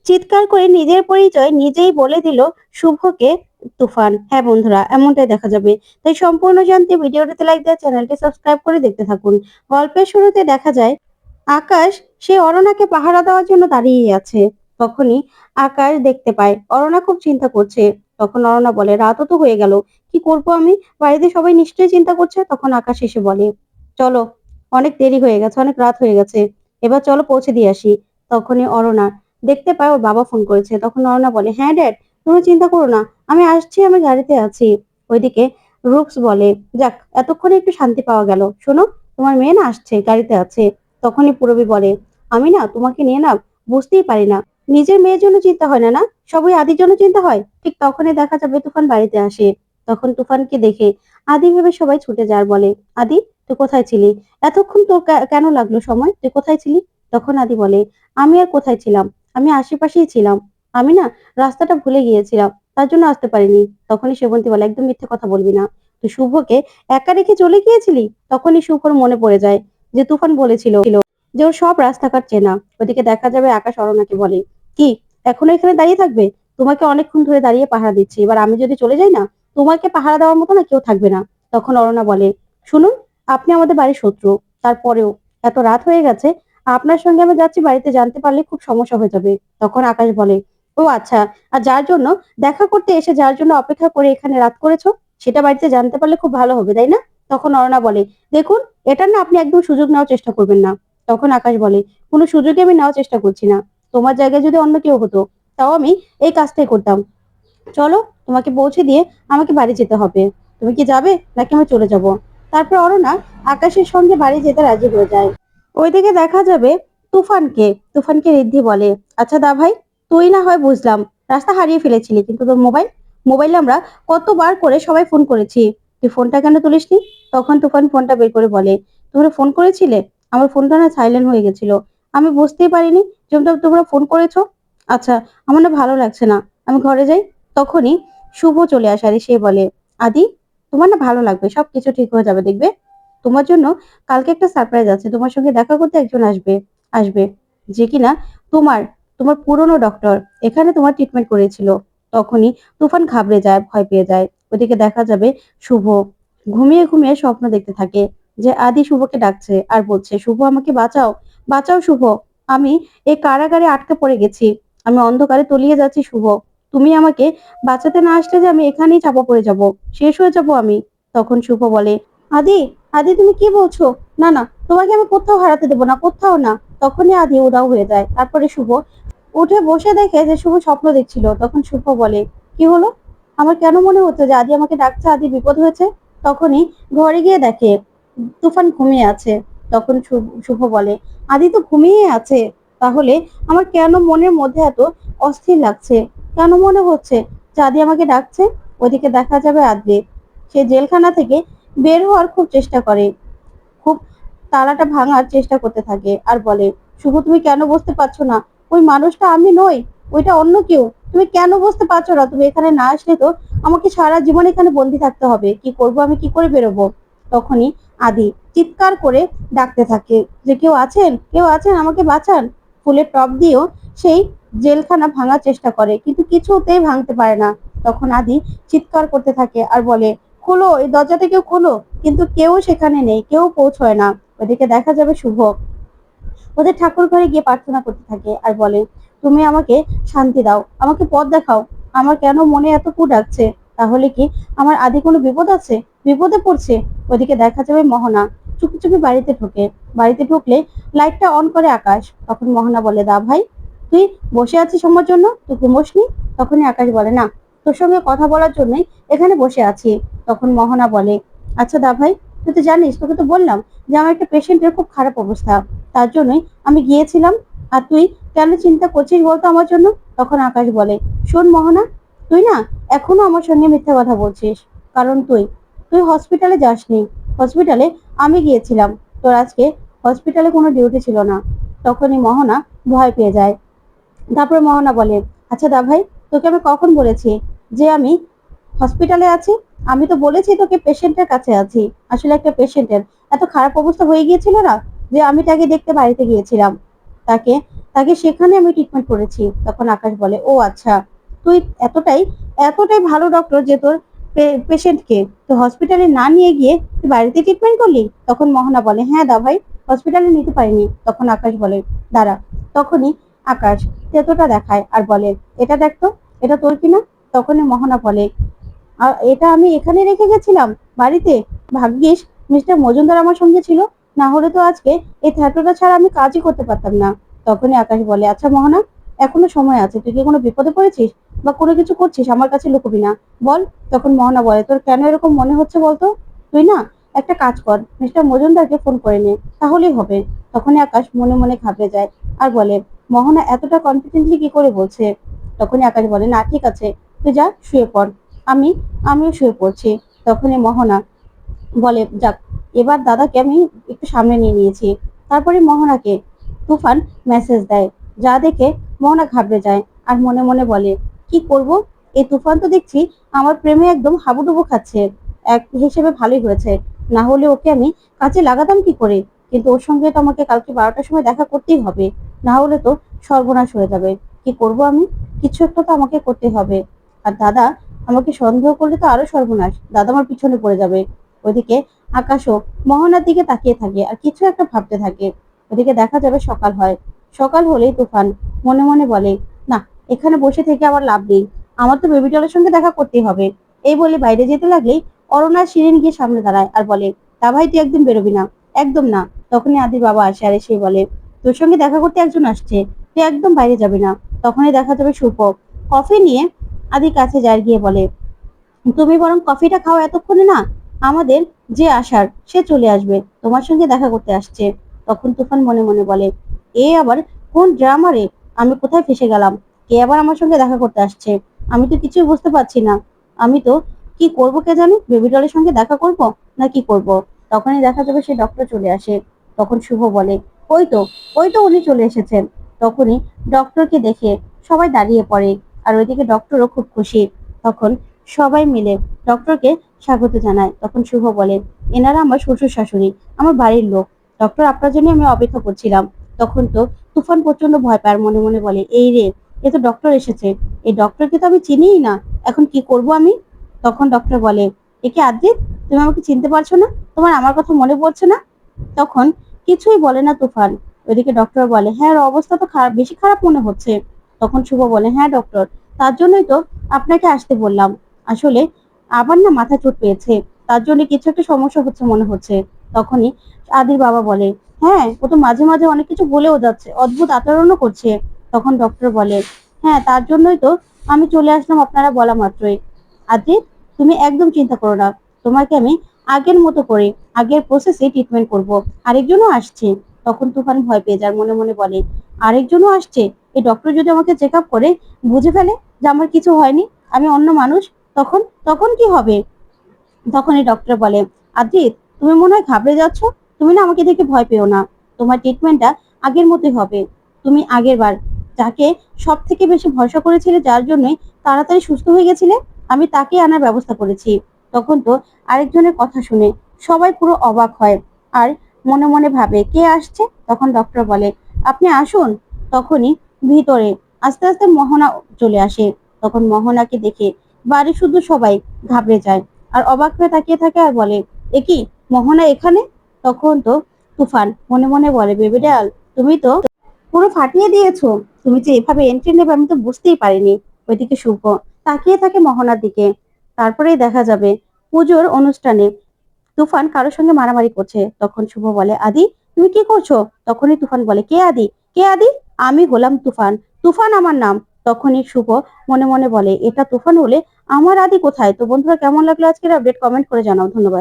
চিৎকার করে নিজের পরিচয় নিজেই বলে দিল শুভকে তুফান। হ্যাঁ বন্ধুরা, এমনটাই দেখা যাবে। তাই সম্পূর্ণ জানতে ভিডিওটিতে লাইক দিয়ে চ্যানেলটি সাবস্ক্রাইব করে দেখতে থাকুন। গল্পের শুরুতে দেখা যায় আকাশ সে অরুণাকে পাহারা দেওয়ার জন্য দাঁড়িয়ে আছে। তখনই আকাশ দেখতে পায় অরুণা খুব চিন্তা করছে। তখন অরুণা বলে, রাতও তো হয়ে গেল, কি করব আমি? বাড়িতে সবাই নিশ্চয়ই চিন্তা করছে। তখন আকাশ এসে বলে, চলো, অনেক দেরি হয়ে গেছে, অনেক রাত হয়ে গেছে, এবার চলো পৌঁছে দিয়ে আসি। তখনই অরুণা দেখতে পায় ওর বাবা ফোন করেছে। তখন অরুণা বলে, হ্যাঁ ড্যাড, তুমি চিন্তা করো না, আমি আসছি, আমি গাড়িতে আছি। ওইদিকে রুক্স বলে, যাক, এতক্ষণে একটু শান্তি পাওয়া গেল। শোনো, তোমার মেয়ে না আসছে, গাড়িতে আছে। তখনই পূরবী বলে, আমি না তোমাকে নিয়ে না বুঝতেই পারি না, নিজের মেয়ের জন্য চিন্তা হয় না, না সবাই আদির জন্য চিন্তা হয়। ঠিক তখনই দেখা যাবে তুফান বাড়িতে আসে। তখন তুফানকে দেখে আদি ভেবে সবাই ছুটে যায় আর বলে, আদি, তুই কোথায় ছিলি? এতক্ষণ তোর কেন লাগলো সময়? তুই কোথায় ছিলি? তখন আদি বলে, আমি আর কোথায় ছিলাম, আমি আশেপাশেই ছিলাম। আমি না রাস্তাটা ভুলে গিয়েছিলাম, তার জন্য আসতে পারিনি। তখনই সেবন্তী বলে, একদম মিথ্যে কথা বলবি না, তুই শুভকে একা রেখে চলে গিয়েছিলি। তখনই শুভর মনে পড়ে যায় যে তুফান বলেছিল যে ওর সব রাস্তাঘাট চেনা। ওদিকে দেখা যাবে আকাশ অরণ্যকে বলে, কি এখনো এখানে দাঁড়িয়ে থাকবে? তোমাকে অনেকক্ষণ ধরে দাঁড়িয়ে পাহারা দিচ্ছি, এবার আমি যদি চলে যাই না, তোমাকে পাহারা দেওয়ার মতো না কেউ থাকবে না। তখন অরণ্যা বলে, শুনুন, আপনি আমাদের বাড়ির শত্রু, তারপরেও এত রাত হয়ে গেছে, আপনার সঙ্গে আমি যাচ্ছি, বাড়িতে জানতে পারলে খুব সমস্যা হয়ে যাবে। তখন আকাশ বলে, ও আচ্ছা, আর যার জন্য দেখা করতে এসে যার জন্য অপেক্ষা করে এখানে রাত করেছো, সেটা বাড়িতে জানতে পারলে খুব ভালো হবে, তাই না? তখন অরণ্যা বলে, দেখুন, এটা না আপনি একদম সুযোগ নেওয়ার চেষ্টা করবেন না। তখন আকাশ বলে, কোনো সুযোগে আমি নেওয়ার চেষ্টা করছি না, তোমার জায়গায় যদি অন্য কেউ হতো তাও আমি এই কাজটাই করতাম। চলো, তোমাকে পৌঁছে দিয়ে আমাকে বাড়ি যেতে হবে। তুমি কি যাবে নাকি আমি চলে যাব? তারপর অরুণা আকাশের সঙ্গে বাড়ি যেতে রাজি হয়ে যায়। ওইদিকে দেখা যাবে তুফানকে রিদ্ধি বলে, আচ্ছা দা ভাই, তুই না হয় বুঝলাম রাস্তা হারিয়ে ফেলেছিলি, কিন্তু তোর মোবাইলে আমরা কতবার করে সবাই ফোন করেছি, তুই ফোনটা কেন তুলিসনি? তখন তুফান ফোনটা বের করে বলে, তোমরা ফোন করেছিলে, আমার ফোনটা না সাইলেন্ট হয়ে গেছিল, আমি বুঝতেই পারিনি যে তোমরা ফোন করেছো। আচ্ছা, আমার না ভালো লাগছে না, আমি ঘরে যাই। তখনই শুভ চলে আসে আর সে বলে, আদি, তোমার না ভালো লাগবে, সবকিছু ঠিক হয়ে যাবে, দেখবে। তোমার জন্য কালকে একটা সারপ্রাইজ আছে, তোমার সঙ্গে দেখা করতে একজন আসবে যে কিনা তোমার তোমার পুরনো ডক্টর, এখানে তোমার ট্রিটমেন্ট করেছিল। তখনই তুফান ঘাবড়ে যায়, ভয় পেয়ে যায়। ওদিকে দেখা যাবে শুভ ঘুমিয়ে ঘুমিয়ে স্বপ্ন দেখতে থাকে যে আদি শুভকে ডাকছে আর বলছে, শুভ, আমাকে বাঁচাও, বাঁচাও শুভ, আমি এই কারাগারে আটকে পড়ে গেছি, আমি অন্ধকারে তলিয়ে যাচ্ছি শুভ, তুমি আমাকে বাঁচাতে না আসলে যে আমি এখানেই চাপা পড়ে যাব, শেষ হয়ে যাব আমি। তখন শুভ বলে, আদি, আদি, তুমি কি বলছো? না না, তোমাকে আমি কোথাও হারাতে দেবো না, কোথাও না। তখনই আদি উধাও হয়ে যায়। তারপরে শুভ উঠে বসে দেখে যে শুভ স্বপ্ন দেখছিল। তখন শুভ বলে, কি হলো? আমার কেন মনে হচ্ছে যে আদি আমাকে ডাকছে, আদি বিপদ হয়েছে? তখনই ঘরে গিয়ে দেখে তুফান ঘুমিয়ে আছে। তখন শুভ বলে, আদি তো ঘুমিয়ে আছে, তাহলে আমার কেন মনের মধ্যে এত অস্থির লাগছে, কেন মনে হচ্ছে যে আদি আমাকে ডাকছে? ওদিকে দেখা যাবে আদ্রে সে জেলখানা থেকে বের হওয়ার খুব চেষ্টা করে, খুব তালাটা ভাঙার চেষ্টা করতে থাকে আর বলে, শুভ, তুমি কেন বুঝতে পারছো না? ওই মানুষটা আমি নই, ওইটা অন্য কেউ। তুমি কেন বুঝতে পারছো না? তুমি এখানে না আসলে তো আমাকে সারা জীবন এখানে বন্দি থাকতে হবে, কি করব আমি, কি করে বেরোবো? তখনই আদি চিৎকার করে ডাকতে থাকে যে, কেউ আছেন, কেউ আছেন, আমাকে বাঁচান। ফুলের টব দিয়েও সেই জেলখানা ভাঙার চেষ্টা করে, কিন্তু কিছুতেই ভাঙতে পারে না। তখন আদি চিৎকার করতে থাকে আর বলে, খোলো, এই দরজাটা কেউ খোলো। কিন্তু কেউ সেখানে নেই, কেউ পৌঁছয় না। ওদিকে দেখা যাবে শুভ ওদের ঠাকুর ঘরে গিয়ে প্রার্থনা করতে থাকে আর বলে, তুমি আমাকে শান্তি দাও, আমাকে পথ দেখাও, আমার কেন মনে এত কু ডাকছে? তাহলে কি আমার আদি কোনো বিপদ আছে, বিপদে পড়ছে? ওদিকে দেখা যাবে মোহনা চুপি চুপি বাড়িতে ঢোকে। বাড়িতে ঢুকলে লাইটটা অন করে আকাশ। তখন মোহনা বলে, দা ভাই, তুই বসে আছিস আমার জন্য, তুই ঘুমোসনি? তখনই আকাশ বলে, না, তোর সঙ্গে কথা বলার জন্যই এখানে বসে আছি। তখন মোহনা বলে, আচ্ছা দা ভাই, তুই তো জানিস, তোকে তো বললাম যে আমার একটা পেশেন্টের খুব খারাপ অবস্থা, তার জন্যই আমি গিয়েছিলাম, আর তুই কেন চিন্তা করছিস বলতো আমার জন্য? তখন আকাশ বলে, শোন মোহনা, তুই না এখনো আমার সঙ্গে মিথ্যা কথা বলছিস, কারণ তুই তুই হসপিটালে যাসনি, হসপিটালে আমি গিয়েছিলাম, তোর আজকে হসপিটালে কোনো ডিউটি ছিল না। তখনই মোহনা ভয় পেয়ে যায়। তারপরে মোহনা বলে, আচ্ছা দা ভাই, তোকে আমি কখন বলেছি যে আমি হসপিটালে আছি? আমি তো বলেছি তোকে পেশেন্টের কাছে আছি। আসলে একটা পেশেন্টের এত খারাপ অবস্থা হয়ে গিয়েছিল না, যে আমি তাকে দেখতে বাড়িতে গিয়েছিলাম, তাকে তাকে সেখানে আমি ট্রিটমেন্ট করেছি। তখন আকাশ বলে, ও আচ্ছা, তুই এতটাই এতটাই ভালো ডক্টর যে তোর পেশেন্টকে তো হসপিটালে না নিয়ে গিয়ে তুই বাড়িতে ট্রিটমেন্ট করলি। তখন মোহনা বলে, হ্যাঁ দা ভাই, হসপিটালে নিতে পারিনি। তখন আকাশ বলে, দাঁড়া। তখনই আকাশ তেতোটা দেখায় আর বলে, এটা দেখতো, এটা তোর কিনা। তখনই মোহনা বলে, এটা আমি এখানে রেখে গেছিলাম বাড়িতে। ভাগ্যিস মিস্টার মজুমদার আমার সঙ্গে ছিল, না হলে তো আজকে এই থ্যাটোটা ছাড়া আমি কাজই করতে পারতাম না। তখনই আকাশ বলে, আচ্ছা মোহনা, এখনো সময় আছে, তুই কি কোনো বিপদে পড়েছিস বা কোনো কিছু করছিস, আমার কাছে লুকোবি না, বল। তখন মোহনা বলে, তোর কেন এরকম মনে হচ্ছে বলতো? তুই না একটা কাজ কর, মিস্টার মজুমদারকে ফোন করে নে, তাহলেই হবে। তখনই আকাশ মনে মনে ঘাবড়ে যায় আর বলে, মোহনা এতটা কনফিডেন্টলি কি করে বলছে? তখনই আকাশ বলে, না ঠিক আছে, তুই যা শুয়ে পড়, আমি আমিও শুয়ে পড়ছি। তখনই মোহনা বলে, যাক, এবার দাদাকে আমি একটু সামনে নিয়ে নিয়েছি। তারপরে মোহনাকে তুফান মেসেজ দেয়, যা দেখে মোহনা ঘাবড়ে যায় আর মনে মনে বলে, কি করব, এই তুফান তো দেখছি আমার প্রেমে একদম হাবুডুবু খাচ্ছে। এক হিসেবে ভালোই হয়েছে, না হলে ওকে আমি কাজে লাগাতাম কি করে। কিন্তু ওর সঙ্গে তো আমাকে কালকে 12টার সময় দেখা করতেই হবে, না হলে তো সর্বনাশ হয়ে যাবে। কি করব আমি? কিছু একটা তো আমাকে করতে হবে। আর দাদা আমাকে সন্দেহ করলে তো আরো সর্বনাশ, দাদা আমার পিছনে পড়ে যাবে। ওইদিকে আকাশও মোহনার দিকে তাকিয়ে থাকে আর কিছু একটা ভাবতে থাকে। ওদিকে দেখা যাবে সকাল হয়। সকাল হলেই তুফান মনে মনে বলে, না, এখানে বসে থেকে আবার লাভ নেই, আমার তো বেবি ডলের সঙ্গে দেখা করতেই হবে। এই বলে বাইরে যেতে লাগলেই অরুণা শিরিন গিয়ে সামনে দাঁড়ায় আর বলে, তা ভাই তুই একদম বেরোবি না, একদম না। তখনই আদির বাবা আসে আর এসে বলে, তোর সঙ্গে দেখা করতে একজন আসছে, তুই একদম বাইরে যাবি না। তখনই দেখা যাবে শুভ কফি নিয়ে আদির কাছে যায়, গিয়ে বলে, তুমি বরং কফিটা খাও এতক্ষণে, না আমাদের যে আসার সে চলে আসবে, তোমার সঙ্গে দেখা করতে আসছে। তখন তুফান মনে মনে বলে, এ আবার কোন ড্রামা রে, আমি কোথায় ফেসে গেলাম, কে আবার আমার সঙ্গে দেখা করতে আসছে, আমি তো কিছুই বুঝতে পারছি না। আমি তো কি করব কে জানি, বেবি ডলের সঙ্গে দেখা করব না কি করব। তখনই দেখা যাবে সে ডক্টর চলে আসে। তখন শুভ বলে, ওই তো, ওই তো উনি চলে এসেছেন। তখনই ডক্টরকে দেখে সবাই দাঁড়িয়ে পড়ে আর ওইদিকে ডক্টরও খুব খুশি। তখন সবাই মিলে ডক্টরকে স্বাগত জানায়। তখন শুভ বলে, এনারা আমার শ্বশুর শাশুড়ি, আমার বাড়ির লোক, ডক্টর আপনার জন্য আমি অপেক্ষা করছিলাম। তখন তো তুফান প্রচন্ড ভয় পায়, মনে মনে বলে, এই রে, এ তো ডক্টর এসেছে, এই ডক্টরকে তো আমি চিনিই না, এখন কি করব আমি। তখন ডক্টর বলে, একে আদ্রিত, তুমি আমাকে চিনতে পারছো না, তোমার আমার কথা মনে পড়ছে না? তখন কিছুই বলে না তুফান। ওইদিকে ডক্টর বলে, হ্যাঁ ওর অবস্থা তো খারাপ, বেশি খারাপ মনে হচ্ছে। তখন শুভ বলে, হ্যাঁ ডক্টর, তার জন্যই তো আপনাকে আসতে বললাম। আসলে আবার না মাথা চোট পেয়েছে, তার জন্য কিছু একটা সমস্যা হচ্ছে মনে হচ্ছে। তখনই আদির বাবা বলে, হ্যাঁ ও তো মাঝে মাঝে অনেক কিছু বলেও যাচ্ছে, অদ্ভুত আচরণও করছে। তখন ডক্টর বলে, হ্যাঁ তার জন্যই তো আমি চলে আসলাম আপনারা বলা মাত্রই। আদি, তুমি একদম চিন্তা করো না, তোমাকে আমি আগের মতো করে আগের প্রসেসে ট্রিটমেন্ট করব। আরেকজনও আসছে। তখন তুফান ভয় পেয়ে যায়, মনে মনে বলে, আরেকজনও আসছে, এই ডক্টর যদি আমাকে চেক আপ করে বুঝে ফেলে যে আমার কিছু হয়নি, আমি অন্য মানুষ, তখন তখন কি হবে? তখন এই ডক্টর বলে, আদ্রিত, তুমি মনে হয় ঘাবড়ে যাচ্ছ, তুমি না আমাকে দেখে ভয় পেও না, তোমার ট্রিটমেন্টটা আগের মতোই হবে। তুমি আগের বার যাকে সব থেকে বেশি ভরসা করেছিলে, যার জন্যই তাড়াতাড়ি সুস্থ হয়ে গেছিলে, আমি তাকে আনার ব্যবস্থা করেছি। তখন তো আরেকজনের কথা শুনে সবাই পুরো অবাক হয় আর মনে মনে ভাবে, কে আসছে? তখন ডক্টর বলে, আপনি আসুন। তখনই ভিতরে আস্তে আস্তে মোহনা চলে আসে। তখন মোহনাকে দেখে বাড়ি শুধু সবাই ঘাবড়ে যায় আর অবাক হয়ে তাকিয়ে থাকে আর বলে, এ কি, মোহনা এখানে? তখন তো তুফান মনে মনে বলে, বেবি ডাল, তুমি তো পুরো ফাটিয়ে দিয়েছো, তুমি যে এভাবে এন্ট্রি নেবে আমি তো বুঝতেই পারিনি। ওইদিকে শুভ তাকিয়ে থাকে মোহনার দিকে। তারপরেই দেখা যাবে পুজোর অনুষ্ঠানে তুফান কারোর সঙ্গে মারামারি করছে। তখন শুভ বলে, আদি তুমি কি করছো? তখনই তুফান বলে, কে আদি, কে আদি? আমি হলাম তুফান, তুফান আমার নাম। তখনই শুভ মনে মনে বলে, এটা তুফান হলে আমার আদি কোথায়? তো বন্ধুরা, কেমন লাগলো আজকের আপডেট, কমেন্ট করে জানাও। ধন্যবাদ।